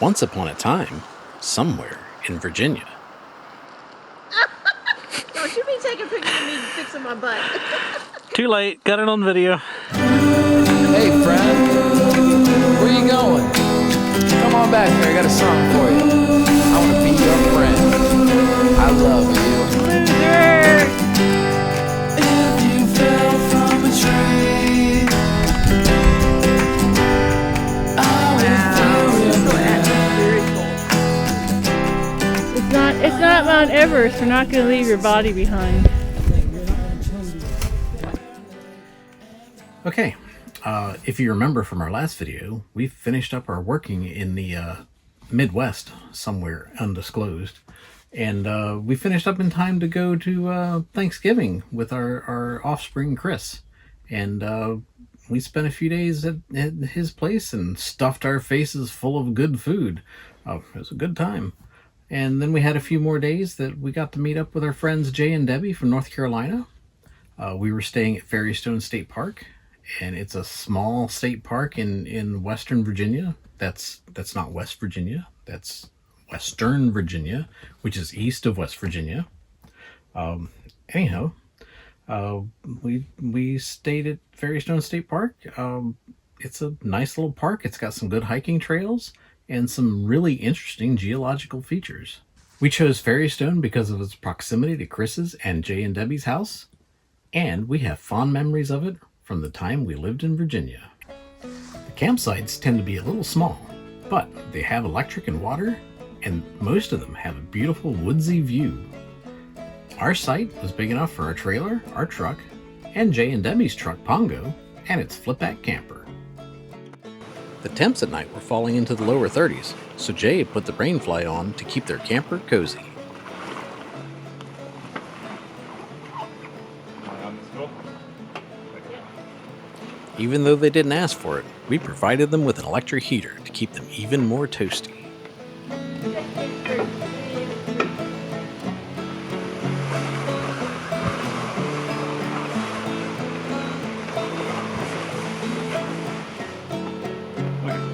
Once upon a time, somewhere in Virginia. Don't you be taking pictures of me fixing my butt. Too late, got it on video. Hey friend, where you going? Come on back here, I got a song for you. I want to be your friend. I love you. Loser! If you fell from a tree, It's not Mount Everest. We're not going to leave your body behind. Okay, if you remember from our last video, we finished up our working in the Midwest, somewhere undisclosed. And we finished up in time to go to Thanksgiving with our offspring, Chris. And we spent a few days at his place and stuffed our faces full of good food. It was a good time. And then we had a few more days that we got to meet up with our friends Jay and Debbie from North Carolina. We were staying at Ferrystone State Park, and it's a small state park in Western Virginia. That's not West Virginia. That's Western Virginia, which is east of West Virginia. Anyhow, we stayed at Ferrystone State Park. It's a nice little park. It's got some good hiking trails and some really interesting geological features. We chose Ferrystone because of its proximity to Chris's and Jay and Debbie's house, and we have fond memories of it from the time we lived in Virginia. The campsites tend to be a little small, but they have electric and water, and most of them have a beautiful woodsy view. Our site was big enough for our trailer, our truck, and Jay and Debbie's truck Pongo, and its flip-back camper. The temps at night were falling into the lower 30s, so Jay put the rainfly on to keep their camper cozy. Even though they didn't ask for it, we provided them with an electric heater to keep them even more toasty.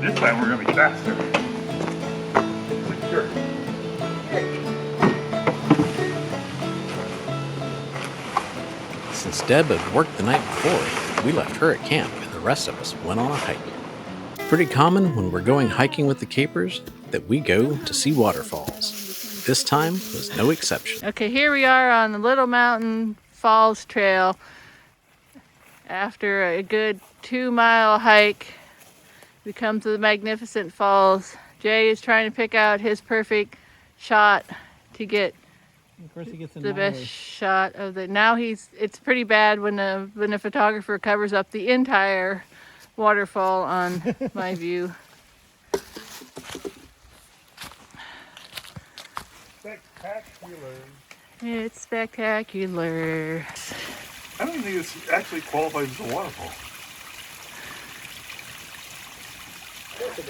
This time we're going to be faster. Secure. Since Deb had worked the night before, we left her at camp and the rest of us went on a hike. Pretty common when we're going hiking with the Capers that we go to see waterfalls. This time was no exception. Okay, here we are on the Little Mountain Falls Trail. After a good 2-mile hike, we come to the magnificent falls. Jay is trying to pick out his perfect shot to get the best shot of the. Now it's pretty bad when the photographer covers up the entire waterfall on my view. Spectacular. It's spectacular. I don't even think this actually qualifies as a waterfall. It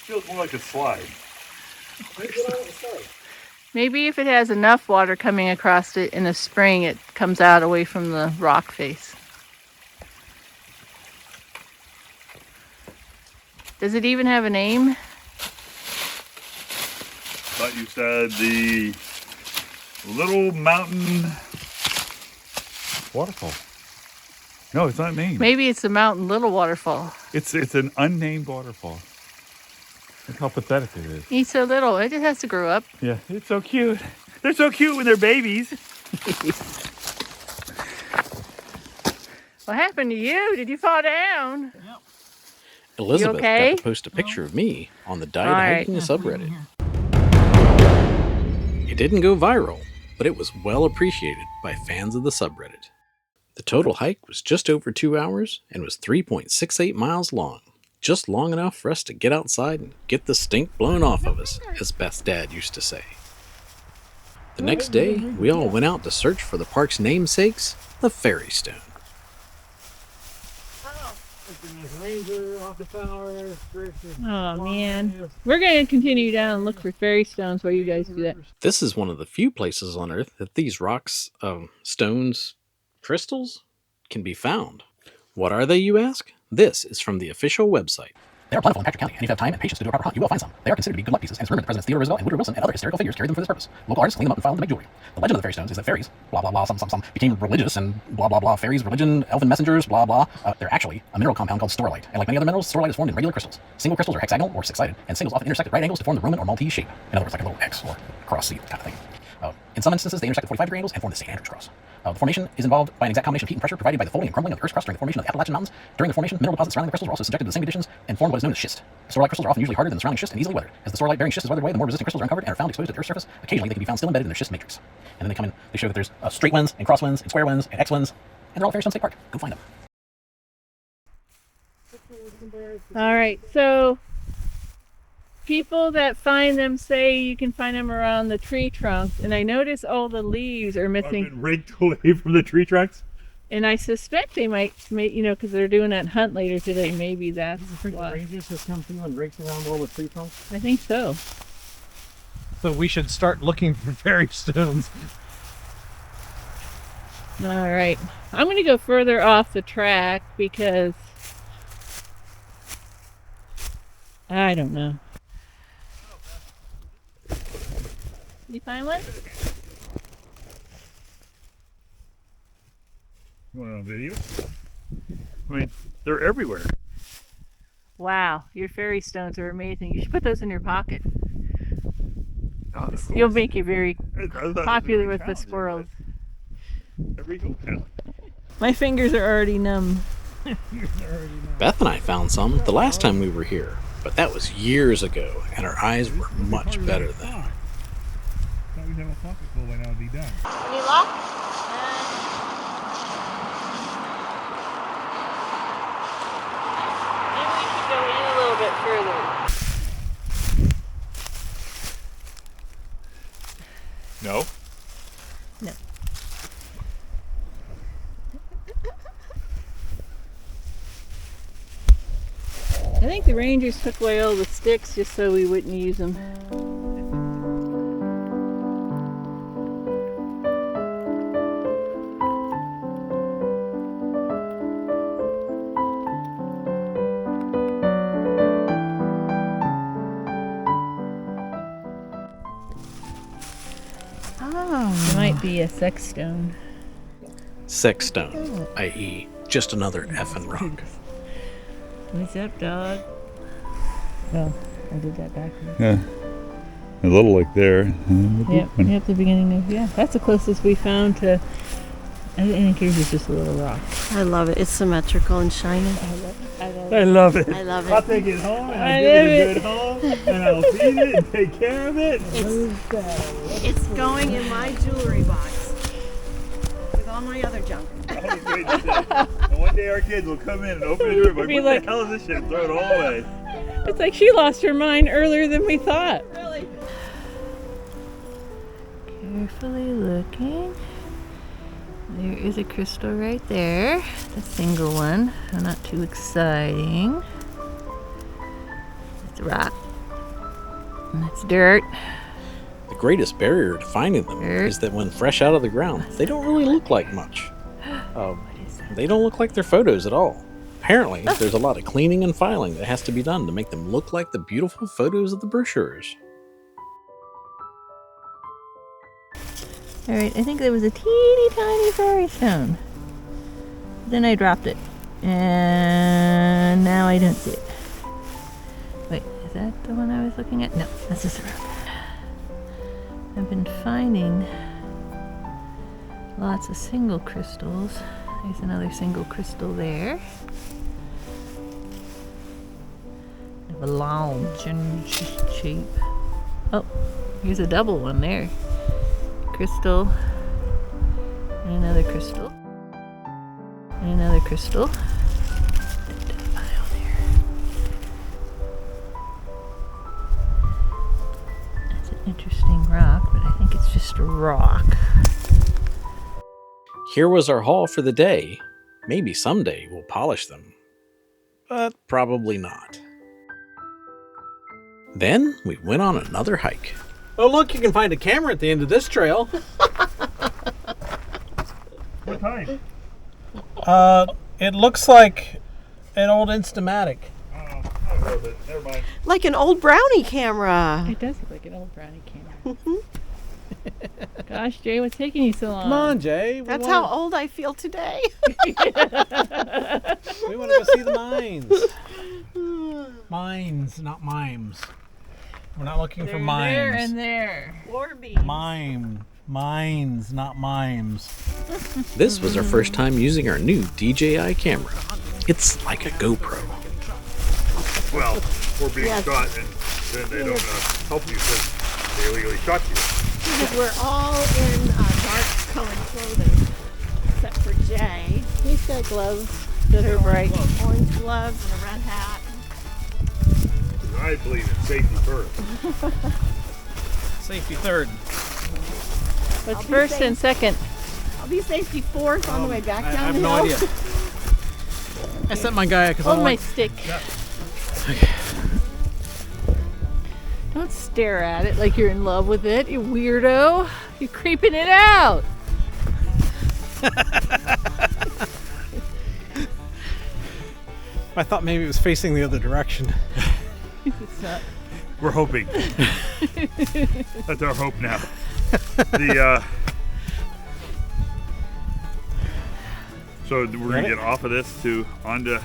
feels more like a slide. Maybe if it has enough water coming across it in the spring, it comes out away from the rock face. Does it even have a name? Thought you said the Little Mountain Waterfall. No, it's not named. Maybe it's the Mountain Little Waterfall. It's an unnamed waterfall. Look how pathetic it is. He's so little. It just has to grow up. Yeah, it's so cute. They're so cute when they're babies. What happened to you? Did you fall down? Yep. Elizabeth okay? got to post a picture of me on the Diet Hiking subreddit. It didn't go viral, but it was well appreciated by fans of the subreddit. The total hike was just over 2 hours and was 3.68 miles long. Just long enough for us to get outside and get the stink blown off of us, as Beth's dad used to say. The next day, we all went out to search for the park's namesakes, the Ferrystone. Oh man. We're going to continue down and look for Ferrystones while you guys do that. This is one of the few places on Earth that these rocks, stones, crystals can be found. What are they, you ask? This is from the official website. They are plentiful in Patrick County, and if you have time and patience to do a proper hunt, you will find some. They are considered to be good luck pieces, and it's rumored that Presidents Theodore Roosevelt and Woodrow Wilson and other historical figures carried them for this purpose. Local artists clean them up and file them to make jewelry. The legend of the fairy stones is that fairies, blah blah blah, some became religious and blah blah blah. Fairies, religion, elven messengers, blah blah. They're actually a mineral compound called storolite, and like many other minerals, storolite is formed in regular crystals. Single crystals are hexagonal or six-sided, and singles often intersect at right angles to form the Roman or Maltese shape. In other words, like a little X or cross C kind of thing. In some instances, they intersect at 45-degree angles and form the St. Andrew's cross. The formation is involved by an exact combination of heat and pressure provided by the folding and crumbling of the Earth's crust during the formation of the Appalachian Mountains. During the formation, mineral deposits surrounding the crystals are also subjected to the same conditions and form what is known as schist. Storolite crystals are often usually harder than the surrounding schist and easily weathered. As the storolite-bearing schist is weathered away, the more resistant crystals are uncovered and are found exposed at the Earth's surface. Occasionally, they can be found still embedded in their schist matrix. And then they come in, they show that there's straight winds and cross winds and square winds and X winds, and they're all at Fairy Stone State Park. Go find them. All right, so people that find them say you can find them around the tree trunks, and I notice all the leaves are missing. Been raked away from the tree trunks. And I suspect they might, you know, because they're doing that hunt later today. Maybe that's why. Rangers have come through and raked around all the tree trunks. I think so. So we should start looking for fairy stones. All right, I'm going to go further off the track because I don't know. You find one? You want it on video? I mean, they're everywhere. Wow, your fairy stones are amazing. You should put those in your pocket. Oh, You'll make you very popular popular with the squirrels. Every go talent. My fingers are already numb. Beth and I found some the last time we were here, but that was years ago, and our eyes were much better then. Thought we'd have a pocket full by now to be done. Any luck? Maybe we should go in a little bit further. No? No. I think the rangers took away all the sticks just so we wouldn't use them. It might be a sex stone. Sex stone, i.e., just another effing rock. What's up, dog? Oh, I did that backwards. Yeah. A little like there. Yep, the beginning of, yeah. That's the closest we found to, I think here's just a little rock. I love it. It's symmetrical and shiny. I love it. I love I'll it. take it home and I'll give it a good home and I'll feed it and take care of it. It's going in my jewelry box with all my other junk. And one day our kids will come in and open the door and Be what like- the hell is this shit? And throw it all away. It's like she lost her mind earlier than we thought. Really? Carefully looking. There is a crystal right there. The single one. So not too exciting. It's a rock. And it's dirt. The greatest barrier to finding them is that when fresh out of the ground, they don't really look like much. They don't look like their photos at all. Apparently, there's a lot of cleaning and filing that has to be done to make them look like the beautiful photos of the brochures. Alright, I think there was a teeny tiny fairy stone. Then I dropped it. And now I don't see it. Wait, is that the one I was looking at? No, that's just a rock. I've been finding lots of single crystals. There's another single crystal there. Of a long shape. Oh, here's a double one there. Crystal. And another crystal. And another crystal. That's an interesting rock, but I think it's just a rock. Here was our haul for the day. Maybe someday we'll polish them. But probably not. Then we went on another hike. Oh look, you can find a camera at the end of this trail. What time? It looks like an old Instamatic. Oh, but never mind. Like an old brownie camera. It does look like an old brownie camera. Gosh, Jay, what's taking you so long? Come on, Jay. That's how old I feel today. We want to go see the mines. Mines, not mimes. We're not looking for mimes. There and there. Or bees. Mines, not mimes. This was our first time using our new DJI camera. It's like a GoPro. Well, we're being shot, and then they don't help you because they illegally shot you. Because we're all in dark colored clothing, except for Jay. He's got gloves that are bright. Orange gloves and a red hat. I believe in safety first. Safety third. What's first and second? I'll be safety fourth on the way back I down have the no hill. idea. I sent my guy because I Hold my want. stick. Don't stare at it like you're in love with it, you weirdo. You're creeping it out. I thought maybe it was facing the other direction. It's not. We're hoping. That's our hope now. So we're gonna get off of this to onto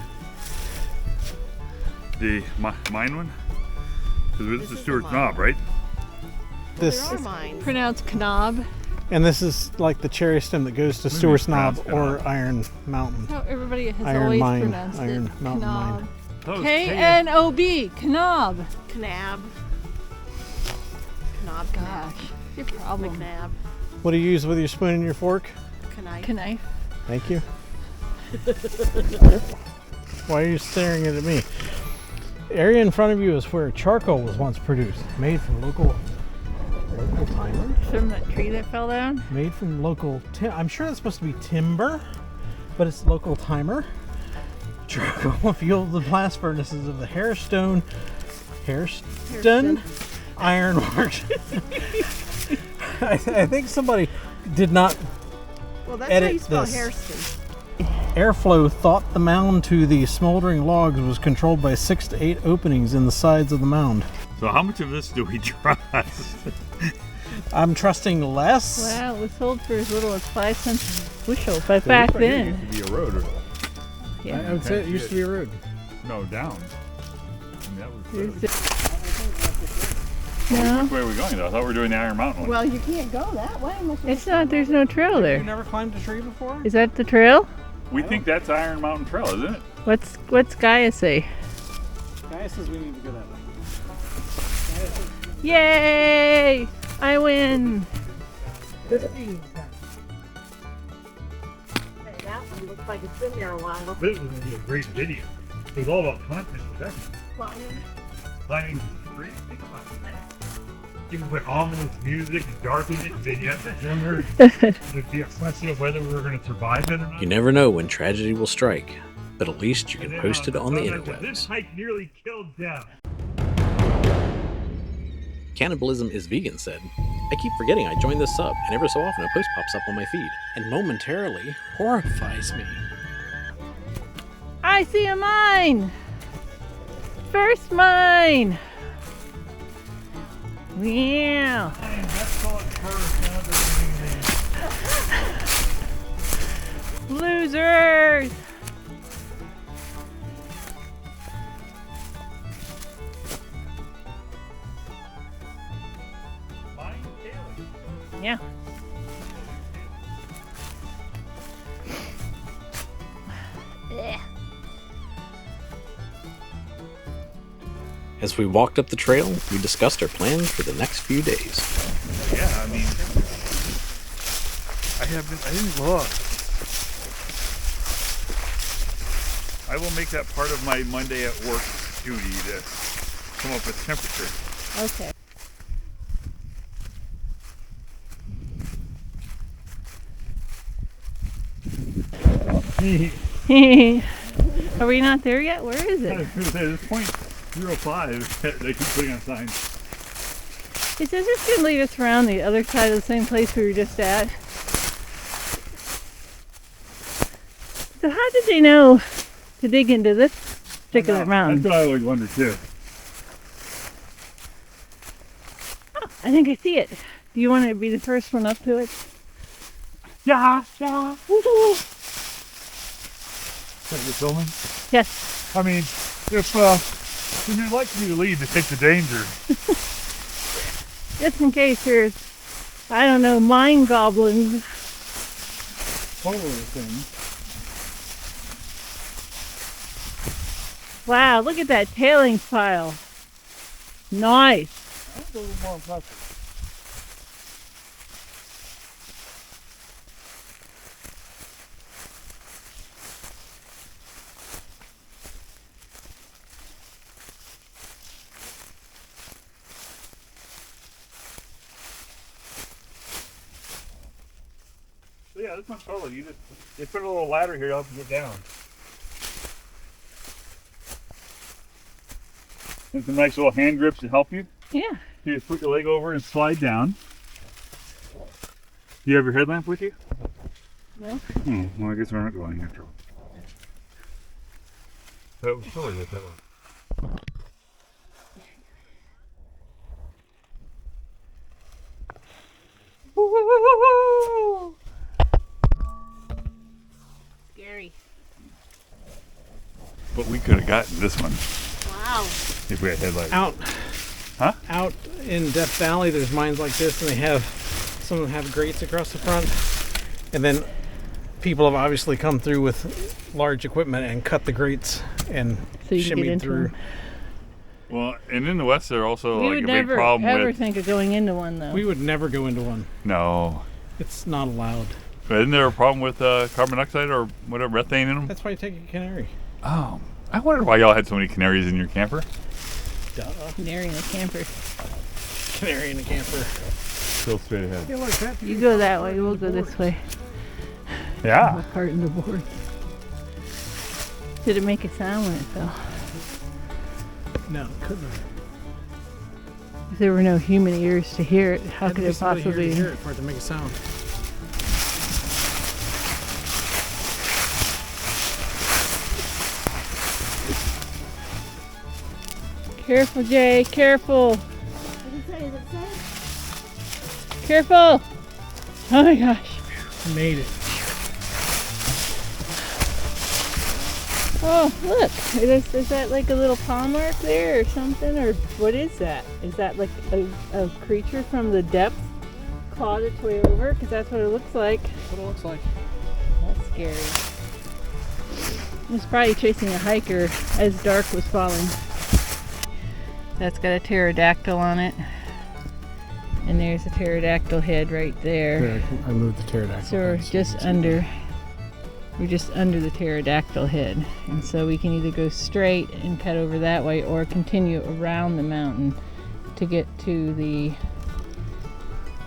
the mine one, because this is Stewart's Knob, right? This There are mines. Pronounced knob. and this is like the cherry stem that goes to Stewart's Knob or Iron Mountain. No, everybody has Iron always Mine, pronounced Iron it Mountain knob. Mine. K-N-O-B, knob. Knab. Knob. Gosh, your problem. McNab. What do you use with your spoon and your fork? Knife. Knife. Thank you. Why are you staring at me? The area in front of you is where charcoal was once produced, made from local timer. From that tree that fell down. Made from local I'm sure that's supposed to be timber, but it's local timer. Charcoal fueled the blast furnaces of the Hairston Iron Works. I think somebody did not Well, that's how you edit spell this. Hairston. Airflow thought the mound to the smoldering logs was controlled by 6 to 8 openings in the sides of the mound. So how much of this do we trust? I'm trusting less. Wow, it was sold for as little as 5 cents a bushel, but back then. It used to be a road. Yeah. I would say it used to be a road. No, down. And that was No, which way are we going though? I thought we were doing the Iron Mountain one. Well, you can't go that way unless you it's not. There's no trail You there. never climbed a tree before? Is that the trail? We think that's Iron Mountain Trail, isn't it? What's Gaia say? Guy says we need to go that way. Yay! I win. Hey, that one looks like it's been there a while. This was going to be a great video. It was all about content protection. Climbing the tree. Think about it. You can put ominous music and darken it, and then you have the drummer. It'd be a question of whether we were going to survive it or not. You never know when tragedy will strike, but at least you can And then post it on the this interwebs. hike nearly killed Dev. Cannibalism is Vegan said, I keep forgetting I joined this sub, and every so often a post pops up on my feed, and momentarily horrifies me. I see a mine. First mine. Wow. Losers. Yeah. As we walked up the trail, we discussed our plans for the next few days. Yeah, I mean, I didn't look. I will make that part of my Monday at work duty to come up with temperature. Okay. Are we not there yet? Where is I it? was going to say, this point 05, they keep putting on signs. It says it's going to lead us around the other side of the same place we were just at. So how did they know to dig into this stick of that mountain. That's what I always wonder too. I think I see it. Do you want to be the first one up to it? Yeah. Woo-hoo. Is that you filming? Yes. I mean, if you'd like me to lead to take the danger. Just in case there's, I don't know, mine goblins. Follow the thing. Wow, look at that tailings pile. Nice. That's a little more impressive. So yeah, this one's totally, you put a little ladder here to help you get down. And some nice little hand grips to help you. Yeah. You just put your leg over and slide down. Do you have your headlamp with you? No. Well, I guess we're not going after all. That was totally it, that one. Scary. But we could have gotten this one Wow. if we had headlights. Out in Death Valley, there's mines like this, and some of them have grates across the front, and then people have obviously come through with large equipment and cut the grates and So you can get shimmied into through. them. Well, and in the West, there are also We like would a big never problem ever with. think of going into one though. We would never go into one. No. It's not allowed. But isn't there a problem with carbon dioxide or whatever, methane in them? That's why you take a canary. Oh. I wondered why y'all had so many canaries in your camper. Duh. Canary in a camper. Canary in a camper. Still straight ahead. You go that way, we'll go this way. Yeah. Part in the board. Did it make a sound when it fell? No, it couldn't. If there were no human ears to hear it, how Had to could be it somebody here to possibly? hear it for it to make a sound? Careful, Jay, careful. What did it say? Is it say? Careful! Oh my gosh. Made it. Oh, look. Is that like a little paw mark there or something? Or what is that? Is that like a creature from the depth clawed its way over? Because that's what it looks like. That's what it looks like. That's scary. It was probably chasing a hiker as dark was falling. That's got a pterodactyl on it. And there's a pterodactyl head right there. There, I moved the pterodactyl. So we're head just under the pterodactyl head. And so we can either go straight and cut over that way or continue around the mountain to get to the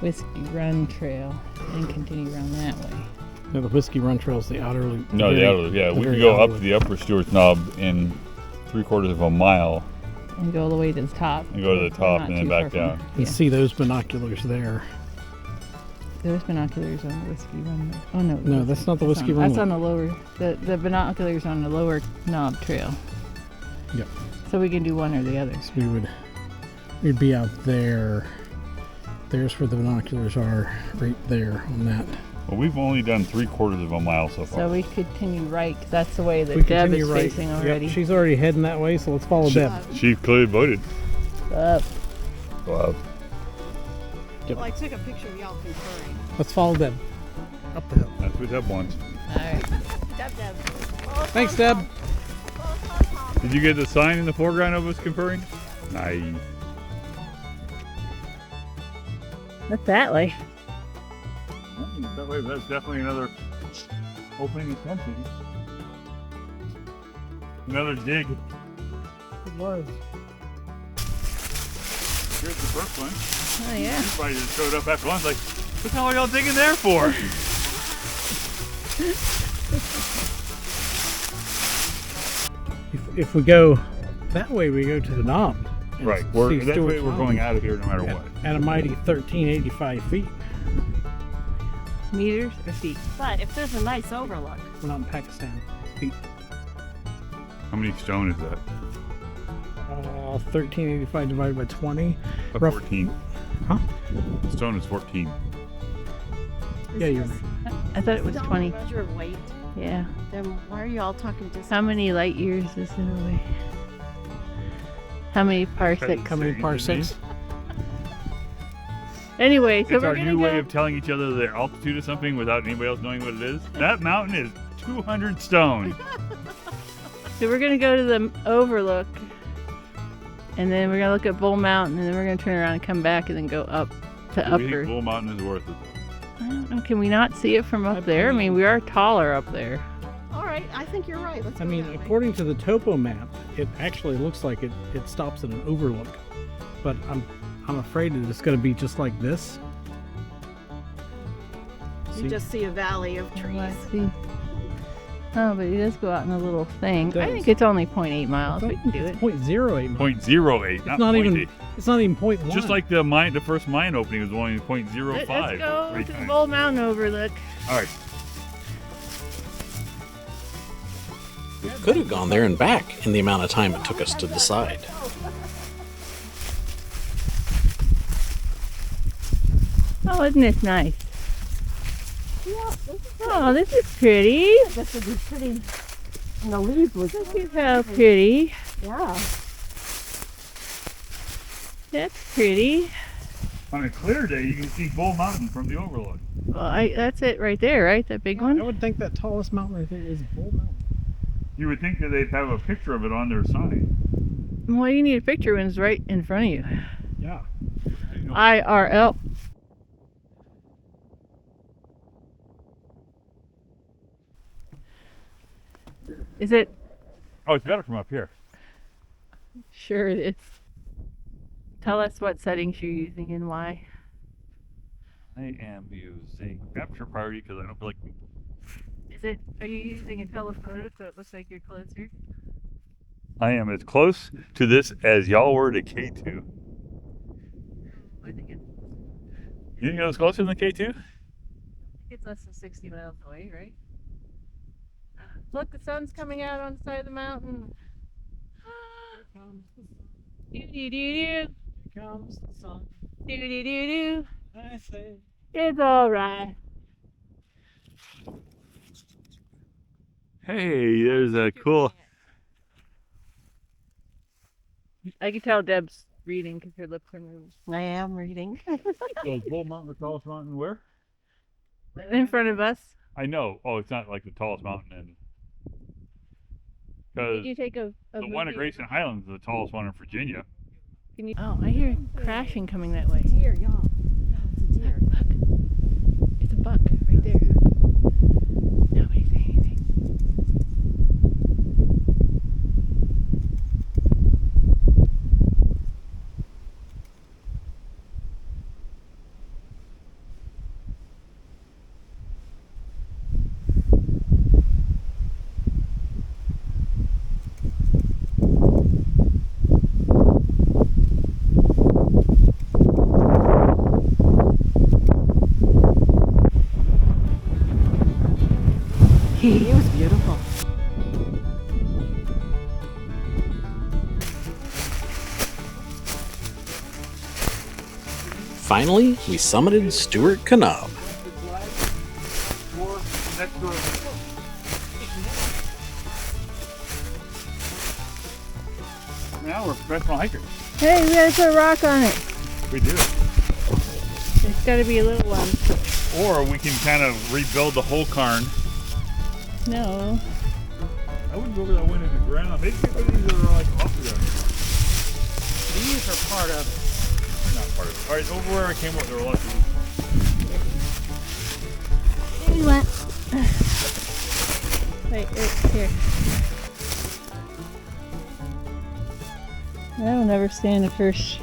Whiskey Run Trail and continue around that way. No, the Whiskey Run Trail is the outer loop. No, the outer loop. Yeah, we can go up to the upper Stewart's Knob in 3/4 of a mile And go all the way to the top. and go to the We're top not and then too back far from down. it. You see those binoculars there. There's binoculars on the Whiskey Run. Oh no. No, that's not the Whiskey Run. That's on the lower. The binoculars on the lower knob trail. Yep. So we can do one or the other. So we'd be out there. There's where the binoculars are, right there on that. Well, we've only done 3/4 of a mile so far. So we continue right. 'Cause that's the way that We Deb continue is right. facing Yep, already. she's already heading that way, so let's follow Deb. She clearly voted. Up. Wow. Well, I took a picture of y'all conferring. Let's follow Deb. Up the hill. That's what Deb wants. All right. Deb. Thanks, Deb. Did you get the sign in the foreground of us conferring? Nice. Not that way. That way, that's definitely another opening attention. Another dig. It was. Here's the first one. Oh yeah. You probably just showed up after lunch like, what the hell are y'all digging there for? If we go that way, we go to the knob. and Right. see That's Stewart's way we're Knob going out of here no matter what. At a mighty 1385 feet. Meters or feet? But if there's a nice overlook, We're not in Pakistan. Feet. How many stone is that? 1385 divided by 20. 14. Huh? Stone is 14. Yeah, you're right. I thought it was Is all 20. measure of weight? Yeah. Then why are you all talking distance? How many light years is it away? How many parsecs? How many parsecs? Anyway, so It's we're our gonna new way go. of telling each other the altitude of something without anybody else knowing what it is. That mountain is 200 stone. So we're gonna go to the overlook, and then we're gonna look at Bull Mountain, and then we're gonna turn around and come back, and then go up to Do we think upper. Bull Mountain is worth it? I don't know. Can we not see it from up there? I mean, we are taller up there. All right, I think you're right. Let's I go mean, that way. according to the topo map, it actually looks like it stops at an overlook. But I'm afraid that it's going to be just like this. You just see a valley of trees. Let's see. Oh, but it does go out in a little thing. It I does. think it's only 0.8 miles. We can do it. 0.08. 0.08, not not 0.8. even. It's not even 0.1. Just like the first mine opening was only 0.05. Let's go Three to the times. Bull Mountain overlook. All right. We could have gone there and back in the amount of time it took us to decide. Oh, isn't this nice? Oh, this is pretty. This would be pretty. And the leaves would. Look at how pretty. Yeah. That's pretty. On a clear day, you can see Bull Mountain from the overlook. Well, that's it right there, right? That big I one? would think that tallest mountain right there is Bull Mountain. You would think that they'd have a picture of it on their sign. Well, you need a picture when it's right in front of you. Yeah. IRL. Is it? Oh, it's better from up here. Sure it is. Tell us what settings you're using and why. I am using capture priority because I don't feel like. Is it? Are you using a telephoto so it looks like you're closer? I am as close to this as y'all were to K2. I think You think it was closer than K2? it's less than 60 miles away, right? Look, the sun's coming out on the side of the mountain. Do do do do. Here comes the sun. Do do do do. I say. It's all right. Hey, there's a cool. I can tell Deb's reading because her lips are moving. I am reading. So is Bull Mountain the tallest mountain where? In front of us. I know. Oh, it's not like the tallest mountain in. Did Because you take a the one at movie? Grayson Highlands is the tallest one in Virginia. Can you? Oh, I hear crashing coming that way. Deer, y'all. No, it's a deer. Look, it's a buck right there. Nobody say anything. It was beautiful. Finally, we summited Stuart Knob. Now we're professional hikers. Hey, we gotta put a rock on it. We do. It's gotta be a little one. Or we can kind of rebuild the whole cairn. No. I wouldn't go over that one in the ground. Maybe these are like off the ground. These are part of it. Not part of it. Alright, over where I came up, there were lots of There you went. Wait, here. That'll never stand the first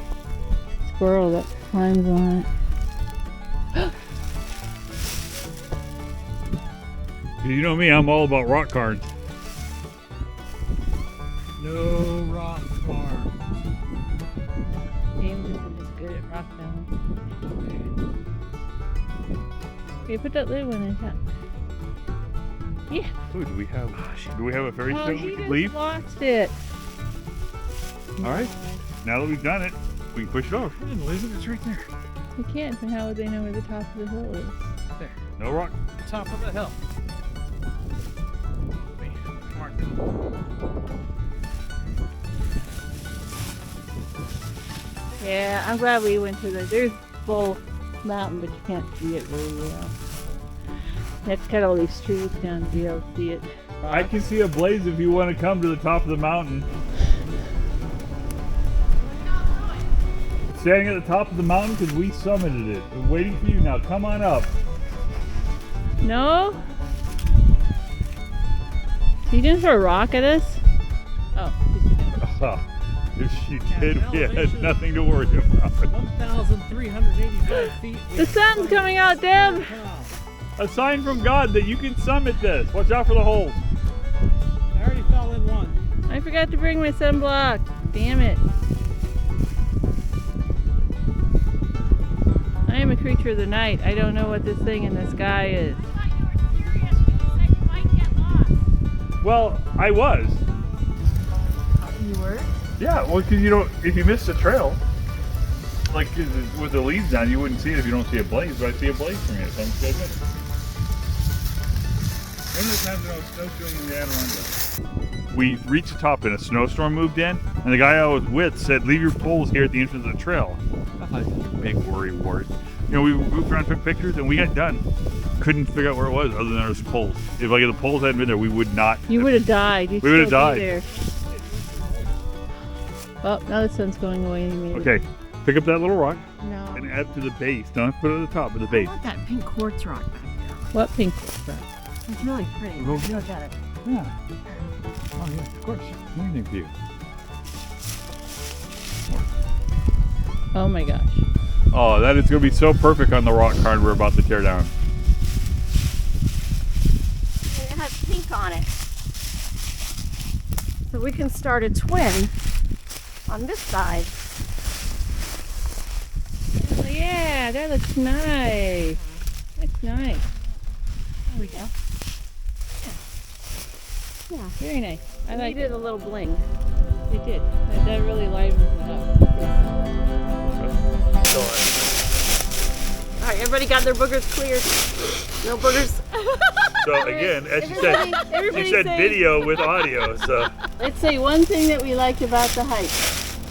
squirrel that climbs on it. You know me, I'm all about rock cairns. No rock farm. James isn't as good at rock balance. Okay, put that little one in top. Yeah. Ooh, do we have a ferry Oh, boat he we can just leave? lost it. All right. Now that we've done it, we can push it over. I didn't lose it. It's right there. You can't, but how would they know where the top of the hill is? There. No rock. Top of the hill. Mark it. Yeah, I'm glad we went to there's Bull Mountain, but you can't see it very well. You have to cut all these trees down to be able to see it. I can see a blaze if you want to come to the top of the mountain. Standing at the top of the mountain because we summited it. We're waiting for you now. Come on up. No? So you didn't throw a rock at us? Oh, If she did, we had elevation. nothing to worry about. 1,385 feet. the sun's coming out, Deb! A sign from God that you can summit this. Watch out for the holes. I already fell in one. I forgot to bring my sunblock. Damn it. I am a creature of the night. I don't know what this thing in the sky is. Well, I was. You were? Yeah, well, because you don't, if you miss the trail, like with the leaves down, you wouldn't see it if you don't see a blaze, but I see a blaze from it, so I'm good with it. One of the times when I was snowshoeing in the Adirondacks. We reached the top and a snowstorm moved in, and the guy I was with said, leave your poles here at the entrance of the trail. I thought, you big worry wart. You know, we moved around, took pictures, and we got done. Couldn't figure out where it was other than there was poles. If the poles hadn't been there, we would not. You would have died. We would have died. There. Oh, now the sun's going away. Okay, pick up that little rock No. and add to the base. Don't put it at the top, but the I base. want that pink quartz rock back there. What pink rock? It's really pretty. Well, Look at it. Yeah. Oh, yeah, of course. Anything for you. Oh my gosh. Oh, that is going to be so perfect on the rock card we're about to tear down. And it has pink on it. So we can start a twin on this side. Oh, yeah, that looks nice. Looks nice. There we go. Yeah. Very nice. I like Needed it. a little bling. It did. That really livens it up. All right, everybody got their boogers cleared. No boogers. So again, as she said, Everybody she said say- video with audio. So Let's say one thing that we liked about the hike.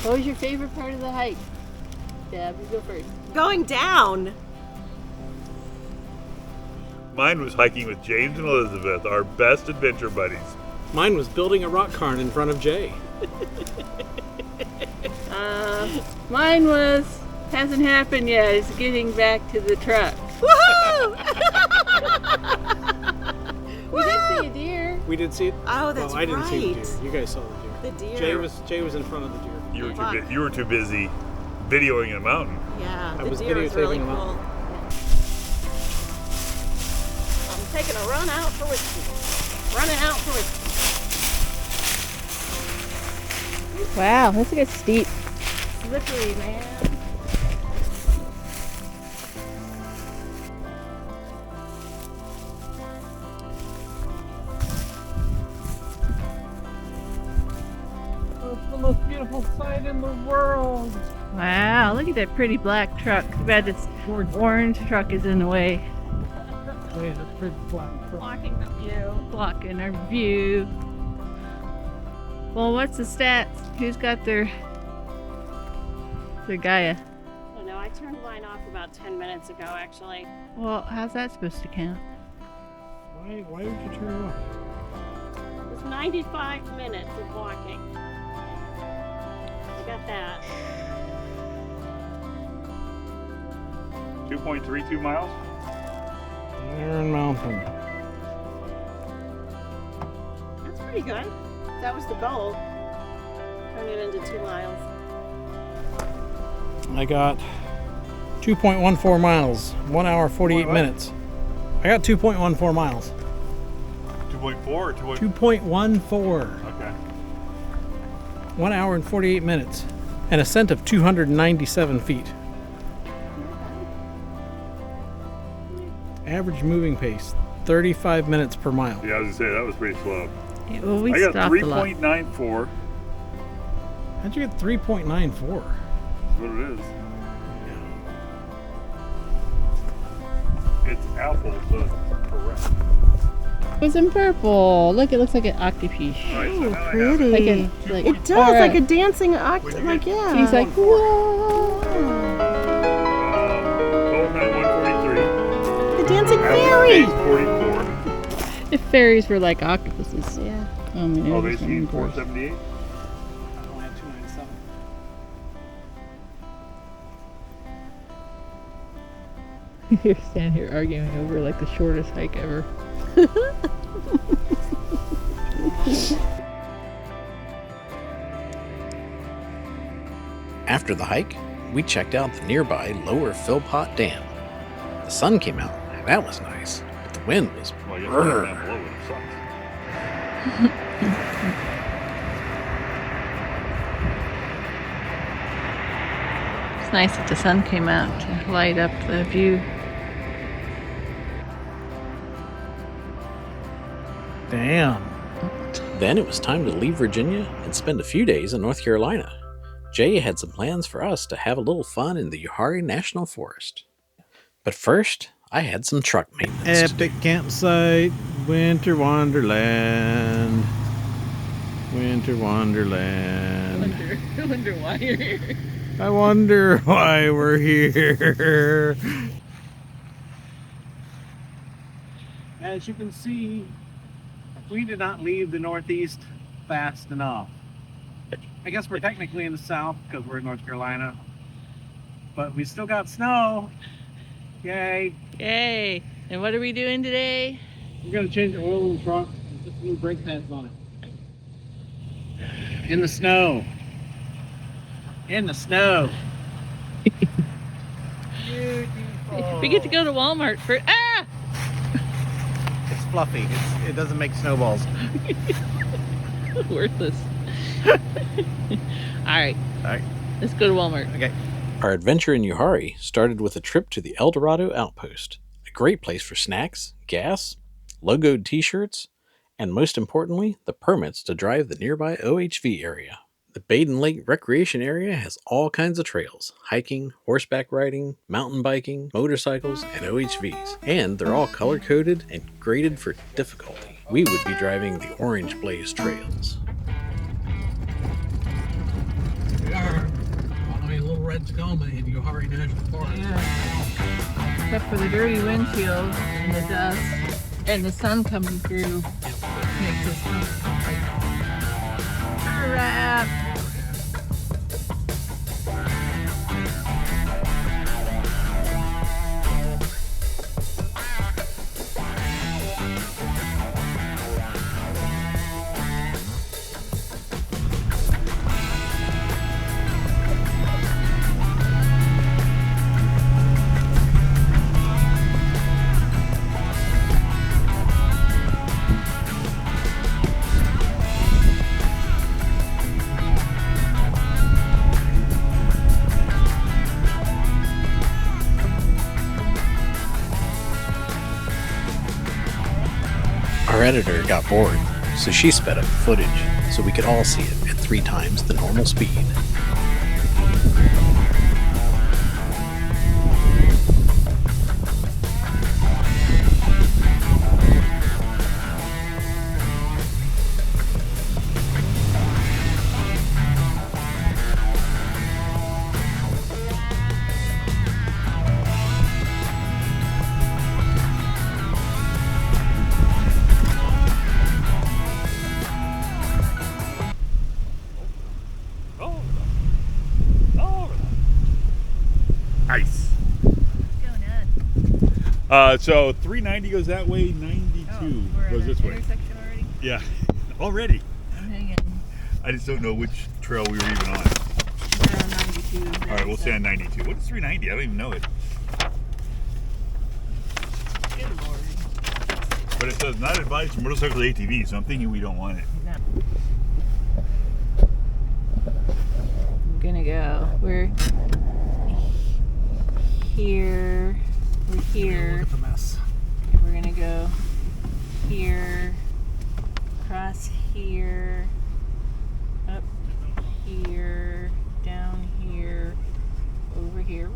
What was your favorite part of the hike? Deb, you go first. Going down. mine was hiking with James and Elizabeth, our best adventure buddies. Mine was building a rock cairn in front of Jay. Mine hasn't happened yet. It's getting back to the truck. Woohoo! We did see a deer. We did see it. Oh, that's well, I didn't see the right. deer. You guys saw the deer. The deer. Jay was in front of the deer. You were too busy videoing in a mountain. Yeah, I the was deer is really videotaping them cool. out. I'm taking a run out for whiskey. Running out for whiskey. Wow, this gets steep. Slippery, man. It's the most beautiful sight in the world. Wow, look at that pretty black truck. Too bad this orange truck is in the way, Hey, that's pretty flat. Blocking the view. blocking our view. Well, what's the stats? Who's got their Gaia? Oh no, I turned mine off about 10 minutes ago, actually. Well, how's that supposed to count? Why would you turn it off? It was 95 minutes of walking. I got that. 2.32 miles. Iron Mountain. That's pretty good. That was the goal. Turn it into 2 miles. I got 2.14 miles. 1 hour 48 What? minutes. I got 2.14 miles. 2.4 or 2.4? 2.14. Okay. 1 hour and 48 minutes. An ascent of 297 feet. Average moving pace 35 minutes per mile. Yeah, I was gonna say that was pretty slow. Yeah, well, we I got stopped a lot. 3.94. How'd you get 3.94? That's what it is. It's apple, so it's correct. It was in purple. Look, it looks like an octopus. All right, so Oh, now I have pretty. Like it. It does, like a dancing octopus. Like, yeah. He's like, whoa. Gold medal 143. the dancing Average fairy. days 44. If fairies were like octopuses. Yeah. Oh, man, Oh, it they was seen gross. 478. I only had 297. You're standing here arguing over like the shortest hike ever. After the hike, we checked out the nearby Lower Philpott Dam. The sun came out, and that was nice, but the wind was Well, I guess brrr. down below it sucks. It's nice that the sun came out to light up the view. Damn. Then it was time to leave Virginia and spend a few days in North Carolina. Jay had some plans for us to have a little fun in the Uwharrie National Forest. But first, I had some truck maintenance. Epic campsite, winter wonderland. Winter wonderland. I wonder why you're here. I wonder why we're here. As you can see, we did not leave the Northeast fast enough. I guess we're technically in the South because we're in North Carolina, but we still got snow. Yay. Yay! And what are we doing today? We're going to change the oil in the truck and put new brake pads on it. In the snow. In the snow. We get to go to Walmart for It's fluffy. It doesn't make snowballs. worthless. Alright. Alright. Let's go to Walmart. Okay. Our adventure in Uwharrie started with a trip to the El Dorado Outpost, a great place for snacks, gas, logoed t-shirts, and most importantly, the permits to drive the nearby OHV area. The Baden Lake Recreation Area has all kinds of trails, hiking, horseback riding, mountain biking, motorcycles, and OHVs, and they're all color-coded and graded for difficulty. We would be driving the Orange Blaze trails. We are on a little red Tacoma in Uwharrie National Forest. Yeah. Except for the dirty windshield and the dust and the sun coming through makes this comfortable. Wrap. Our editor got bored, so she sped up the footage so we could all see it at 3 times the normal speed. Nice. So 390 goes that way, 92 goes this way. Intersection already? Yeah, already. I'm hanging. I just don't know which trail we were even on. We're on 92. All right, we'll stay on 92. What is 390? I don't even know it. But it says not advised for motorcycles and ATVs, so I'm thinking we don't want it. I'm gonna go. We're here. We're here. Look at the mess. We're gonna go here.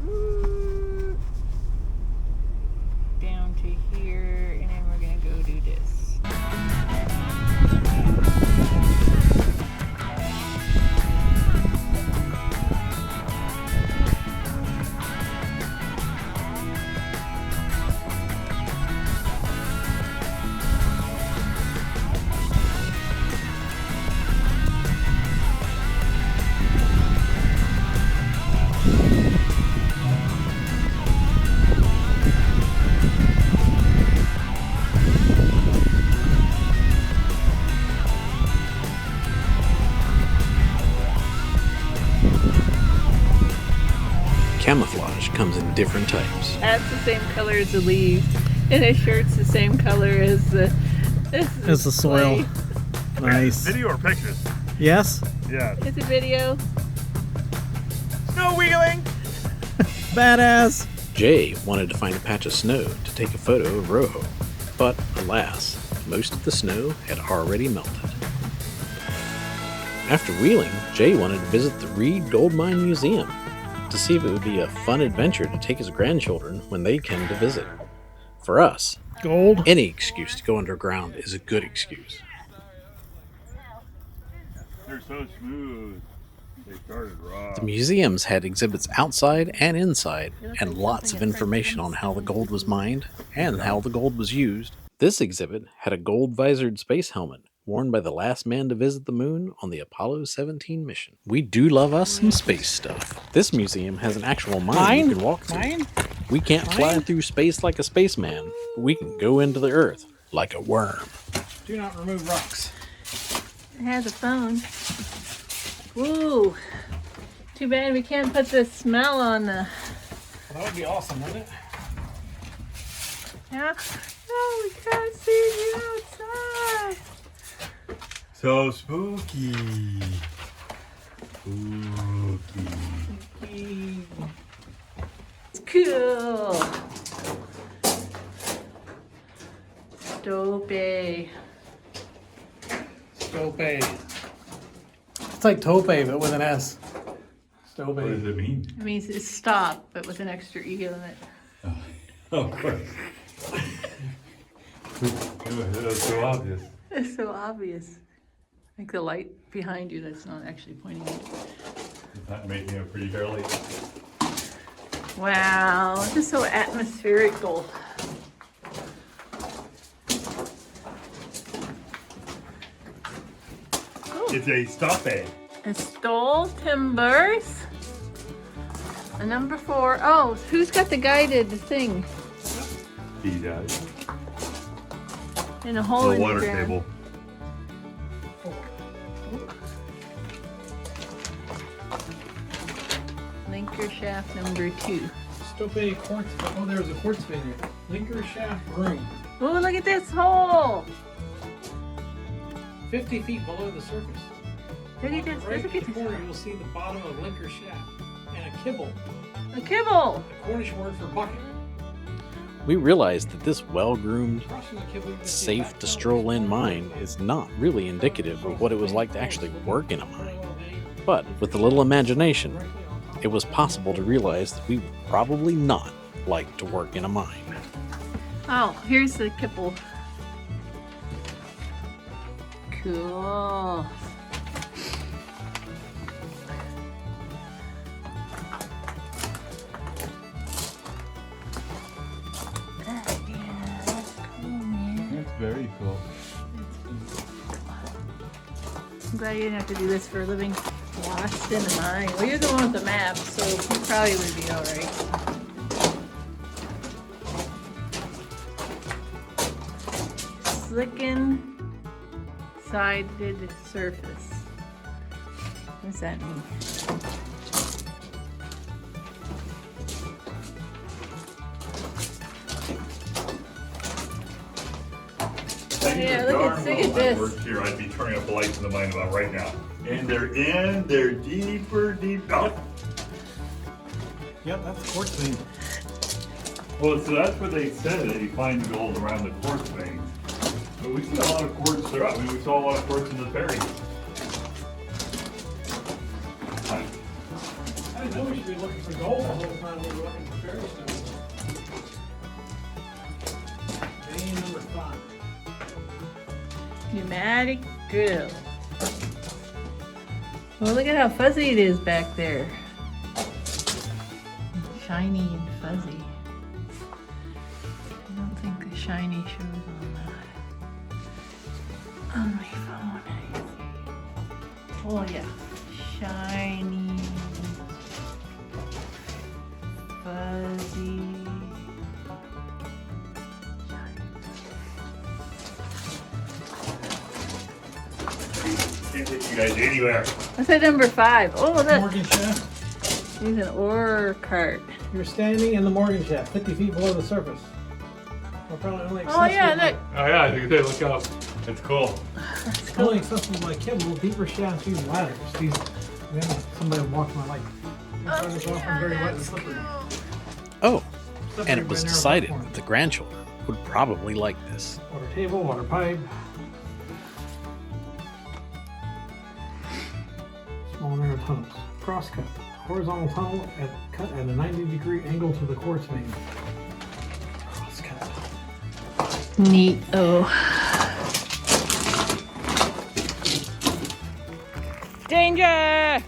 Down to here, and then we're gonna go do this. Camouflage comes in different types. That's the same color as the leaves, and his shirt's the same color as the soil. Nice. Video or pictures? Yes. Yeah. It's a video. No wiggling. Badass. Jay wanted to find a patch of snow to take a photo of Rojo, but alas, most of the snow had already melted. After wheeling, Jay wanted to visit the Reed Gold Mine Museum to see if it would be a fun adventure to take his grandchildren when they came to visit. For us, Gold. any excuse to go underground is a good excuse. They're so smooth. They started raw. The museums had exhibits outside and inside, and lots of information on how the gold was mined and how the gold was used. This exhibit had a gold-visored space helmet worn by the last man to visit the moon on the Apollo 17 mission. We do love us some space stuff. This museum has an actual mine you can walk through. We can't fly through space like a spaceman, but we can go into the Earth like a worm. Do not remove rocks. It has a phone. Woo! Too bad we can't put the smell on the. That would be awesome, wouldn't it? Yeah. No, we can't see you outside. So spooky. It's cool. Dope. Stope. It's like tope, but with an S. Stope. What does it mean? It means it's stop, but with an extra E in it. Oh, of course. That's so obvious. It's so obvious. Like the light behind you that's not actually pointing at you. That made me a pretty barely. Wow, this is so atmospherical. It's a stoppe. And Stoll Timbers. A number 4. Oh, who's got the guided thing? He does. In a hole The in water the ground. table. Linker shaft number 2. Stope quartz. Oh, there was a quartz figure. Linker shaft room. Oh, look at this hole! 50 feet below the surface. Look at this. Right Look in at the this. corner, you'll see the bottom of Linker shaft and a kibble, A kibble! the Cornish word for bucket. We realized that this well-groomed, Crossing the kibble, you can see safe that to stroll in mine is not really indicative of what it was like to actually work in a mine. But with a little imagination, it was possible to realize that we would probably not like to work in a mine. Oh, here's the kibble. Cool. That's very cool. I'm glad you didn't have to do this for a living. Lost in the mine. Well, you're the one with the map, so you probably would be alright. Slicking sided surface. What's that mean? Yeah, look at this. Worked here, I'd be turning up the lights in the mine about right now. And they're deeper, deep. Oh. Yep, that's the quartz vein. Well, so that's what they said, that you find gold around the quartz veins. But we see a lot of quartz throughout. I mean, we saw a lot of quartz in the ferry. I did know we should be looking for gold the whole time we were looking for fairy stones. Vein number 5. Pneumatic drill. Well, look at how fuzzy it is back there. Shiny and fuzzy. I don't think the shiny shows on my phone. Oh yeah, shiny, fuzzy. Can't take you guys anywhere. What's that number 5? Oh, look. Morgan shaft. Here's an ore cart. You're standing in the Morgan shaft, 50 feet below the surface. We're probably only Oh yeah, look. Oh yeah, I think they look up. It's cool. Only accessible by Kimball. Deeper shafts use ladders. These, somebody walked my life. Oh, and it was decided that the grandchildren would probably like this. Water table, water pipe. Small narrow tunnels. Cross cut. Horizontal tunnel cut at a 90-degree angle to the quartz main. Cross cut. Neat. Oh. Danger!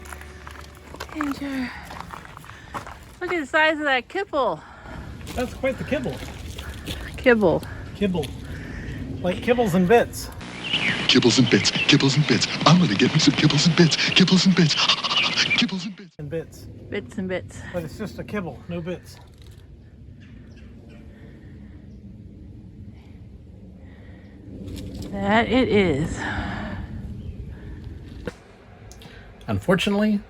Danger. Look at the size of that kibble. That's quite the kibble. Kibble. Kibble. Like kibbles and bits. Kibbles and bits, kibbles and bits. I'm gonna get me some kibbles and bits, kibbles and bits, kibbles and bits. And bits. Bits and bits. But it's just a kibble, no bits. That it is. Unfortunately,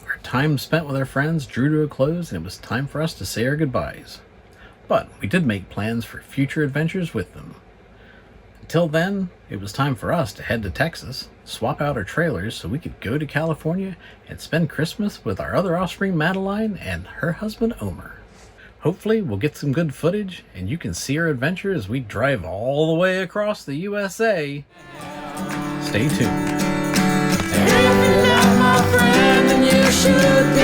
our time spent with our friends drew to a close and it was time for us to say our goodbyes. But we did make plans for future adventures with them. Until then, it was time for us to head to Texas, swap out our trailers so we could go to California and spend Christmas with our other offspring Madeline and her husband Omer. Hopefully we'll get some good footage and you can see our adventure as we drive all the way across the USA. Stay tuned. If you're not my friend, then you should be.